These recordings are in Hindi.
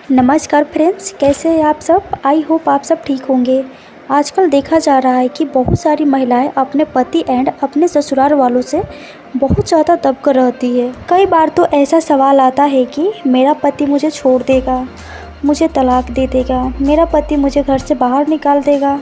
नमस्कार फ्रेंड्स, कैसे हैं आप सब। आई होप आप सब ठीक होंगे। आजकल देखा जा रहा है कि बहुत सारी महिलाएं अपने पति एंड अपने ससुराल वालों से बहुत ज़्यादा दब कर रहती है। कई बार तो ऐसा सवाल आता है कि मेरा पति मुझे छोड़ देगा, मुझे तलाक दे देगा, मेरा पति मुझे घर से बाहर निकाल देगा,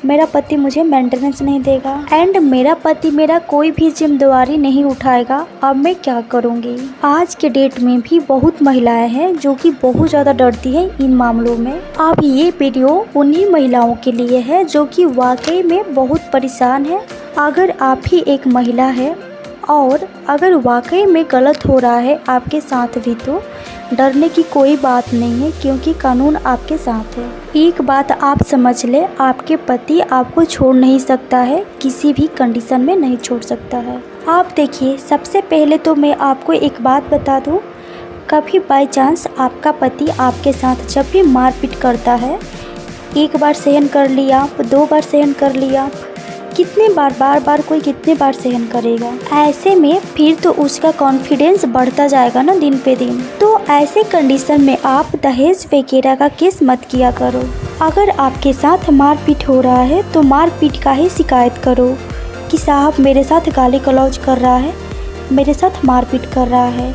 मेरा पति मुझे मेंटेनेंस नहीं देगा एंड मेरा पति मेरा कोई भी जिम्मेदारी नहीं उठाएगा। अब मैं क्या करूँगी। आज के डेट में भी बहुत महिलाएं हैं जो कि बहुत ज़्यादा डरती है इन मामलों में। अब ये वीडियो उन्हीं महिलाओं के लिए है जो कि वाकई में बहुत परेशान है। अगर आप ही एक महिला है और अगर वाकई में गलत हो रहा है आपके साथ भी, तो डरने की कोई बात नहीं है, क्योंकि कानून आपके साथ है। एक बात आप समझ ले, आपके पति आपको छोड़ नहीं सकता है, किसी भी कंडीशन में नहीं छोड़ सकता है। आप देखिए, सबसे पहले तो मैं आपको एक बात बता दूं, कभी बाय चांस आपका पति आपके साथ जब भी मारपीट करता है, एक बार सहन कर लिया, 2 बार सहन कर लिया, कितने बार कोई कितने बार सहन करेगा। ऐसे में फिर तो उसका कॉन्फिडेंस बढ़ता जाएगा ना दिन पे दिन। तो ऐसे कंडीशन में आप दहेज वगैरह का केस मत किया करो। अगर आपके साथ मारपीट हो रहा है तो मारपीट का ही शिकायत करो कि साहब मेरे साथ गाली गलौज कर रहा है, मेरे साथ मारपीट कर रहा है।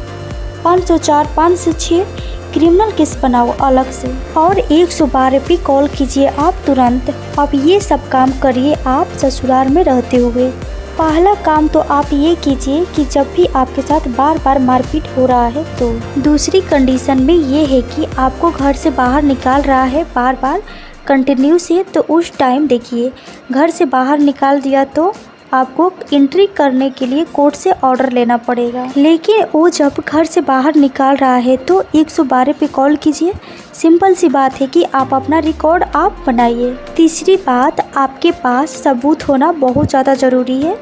504, 506 क्रिमिनल केस बनाओ अलग से और 112 पे कॉल कीजिए आप तुरंत। अब ये सब काम करिए आप ससुराल में रहते हुए। पहला काम तो आप ये कीजिए कि जब भी आपके साथ बार मारपीट हो रहा है तो। दूसरी कंडीशन में ये है कि आपको घर से बाहर निकाल रहा है बार कंटिन्यू से, तो उस टाइम देखिए, घर से बाहर निकाल दिया तो आपको एंट्री करने के लिए कोर्ट से ऑर्डर लेना पड़ेगा। लेकिन वो जब घर से बाहर निकाल रहा है तो 112 पे कॉल कीजिए। सिंपल सी बात है कि आप अपना रिकॉर्ड आप बनाइए। तीसरी बात, आपके पास सबूत होना बहुत ज़्यादा ज़रूरी है।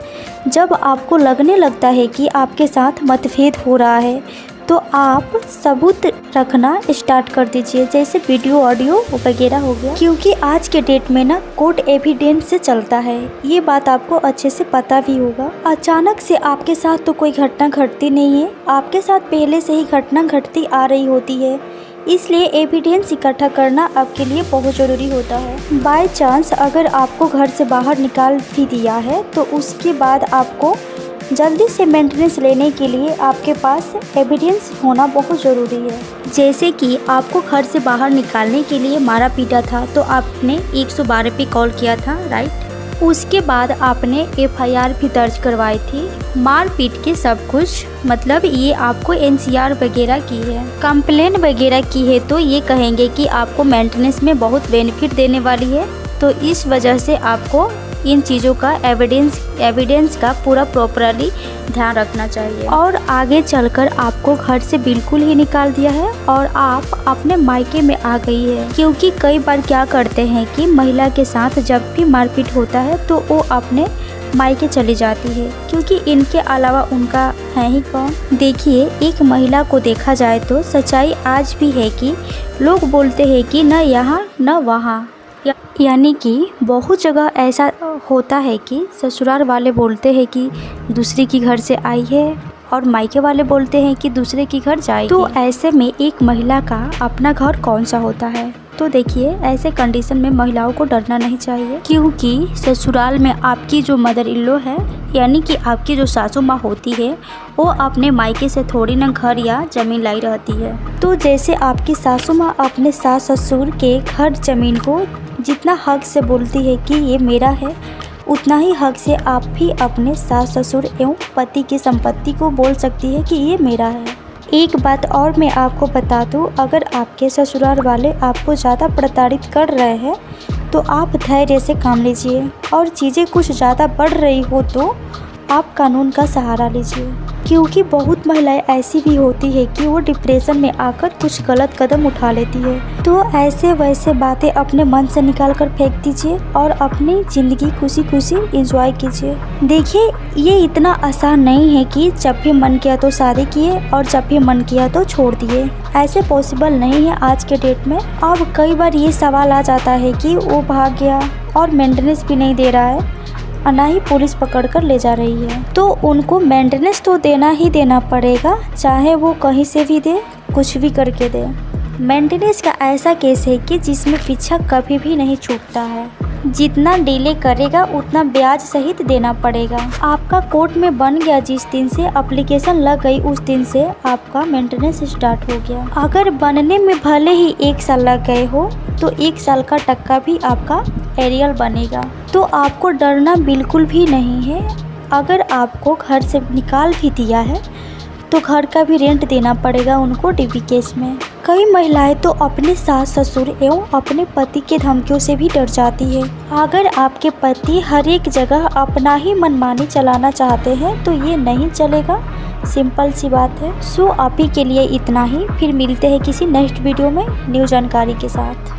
जब आपको लगने लगता है कि आपके साथ मतभेद हो रहा है तो आप सबूत रखना स्टार्ट कर दीजिए, जैसे वीडियो ऑडियो वगैरह हो गया, क्योंकि आज के डेट में ना कोर्ट एविडेंस से चलता है। ये बात आपको अच्छे से पता भी होगा। अचानक से आपके साथ तो कोई घटना घटती नहीं है, आपके साथ पहले से ही घटना घटती आ रही होती है, इसलिए एविडेंस इकट्ठा करना आपके लिए बहुत ज़रूरी होता है। बाय चांस अगर आपको घर से बाहर निकाल भी दिया है तो उसके बाद आपको जल्दी से मेंटेनेंस लेने के लिए आपके पास एविडेंस होना बहुत ज़रूरी है। जैसे कि आपको घर से बाहर निकालने के लिए मारा पीटा था तो आपने 112 पे कॉल किया था, राइट। उसके बाद आपने FIR भी दर्ज करवाई थी मारपीट के सब कुछ, मतलब ये आपको NCR वगैरह की है, कंप्लेन वगैरह की है, तो ये कहेंगे कि आपको मेंटेनेंस में बहुत बेनिफिट देने वाली है। तो इस वजह से आपको इन चीज़ों का एविडेंस का पूरा प्रॉपरली ध्यान रखना चाहिए। और आगे चलकर आपको घर से बिल्कुल ही निकाल दिया है और आप अपने मायके में आ गई है। क्योंकि कई बार क्या करते हैं कि महिला के साथ जब भी मारपीट होता है तो वो अपने मायके चली जाती है, क्योंकि इनके अलावा उनका है ही कौन। देखिए, एक महिला को देखा जाए तो सच्चाई आज भी है कि लोग बोलते हैं कि न यहाँ न वहाँ, यानी कि बहुत जगह ऐसा होता है कि ससुराल वाले बोलते हैं कि दूसरे की घर से आई है और मायके वाले बोलते हैं कि दूसरे की घर जाएगी। तो ऐसे में एक महिला का अपना घर कौन सा होता है। तो देखिए, ऐसे कंडीशन में महिलाओं को डरना नहीं चाहिए, क्योंकि ससुराल में आपकी जो मदर इन लॉ है, यानी कि आपकी जो सासू माँ होती है, वो अपने मायके से थोड़ी ना घर या ज़मीन लाई रहती है। तो जैसे आपकी सासू माँ अपने सास ससुर के घर ज़मीन को जितना हक से बोलती है कि ये मेरा है, उतना ही हक से आप भी अपने सास ससुर एवं पति की संपत्ति को बोल सकती है कि ये मेरा है। एक बात और मैं आपको बता दूं, अगर आपके ससुराल वाले आपको ज़्यादा प्रताड़ित कर रहे हैं तो आप धैर्य से काम लीजिए, और चीज़ें कुछ ज़्यादा बढ़ रही हो तो आप कानून का सहारा लीजिए। क्योंकि बहुत महिलाएं ऐसी भी होती है कि वो डिप्रेशन में आकर कुछ गलत कदम उठा लेती है। तो ऐसे वैसे बातें अपने मन से निकाल कर फेंक दीजिए और अपनी ज़िंदगी खुशी खुशी एंजॉय कीजिए। देखिए, ये इतना आसान नहीं है कि जब भी मन किया तो शादी किए और जब भी मन किया तो छोड़ दिए। ऐसे पॉसिबल नहीं है आज के डेट में। अब कई बार ये सवाल आ जाता है कि वो भाग गया और मेंटेनेंस भी नहीं दे रहा है, ना ही पुलिस पकड़ कर ले जा रही है, तो उनको मेंटेनेंस तो देना ही देना पड़ेगा, चाहे वो कहीं से भी दे, कुछ भी करके दे। मेंटेनेंस का ऐसा केस है कि जिसमें पीछा कभी भी नहीं छूटता है। जितना डिले करेगा उतना ब्याज सहित देना पड़ेगा। आपका कोर्ट में बन गया जिस दिन से एप्लीकेशन लग गई उस दिन से आपका मेंटेनेंस स्टार्ट हो गया। अगर बनने में भले ही 1 साल लग गए हो तो 1 साल का टक्का भी आपका एरियल बनेगा। तो आपको डरना बिल्कुल भी नहीं है। अगर आपको घर से निकाल भी दिया है तो घर का भी रेंट देना पड़ेगा उनको डीबी केस में। कई महिलाएं तो अपने सास ससुर एवं अपने पति के धमकियों से भी डर जाती है। अगर आपके पति हर एक जगह अपना ही मनमानी चलाना चाहते हैं तो ये नहीं चलेगा, सिंपल सी बात है। सो अभी के लिए इतना ही, फिर मिलते हैं किसी नेक्स्ट वीडियो में न्यू जानकारी के साथ।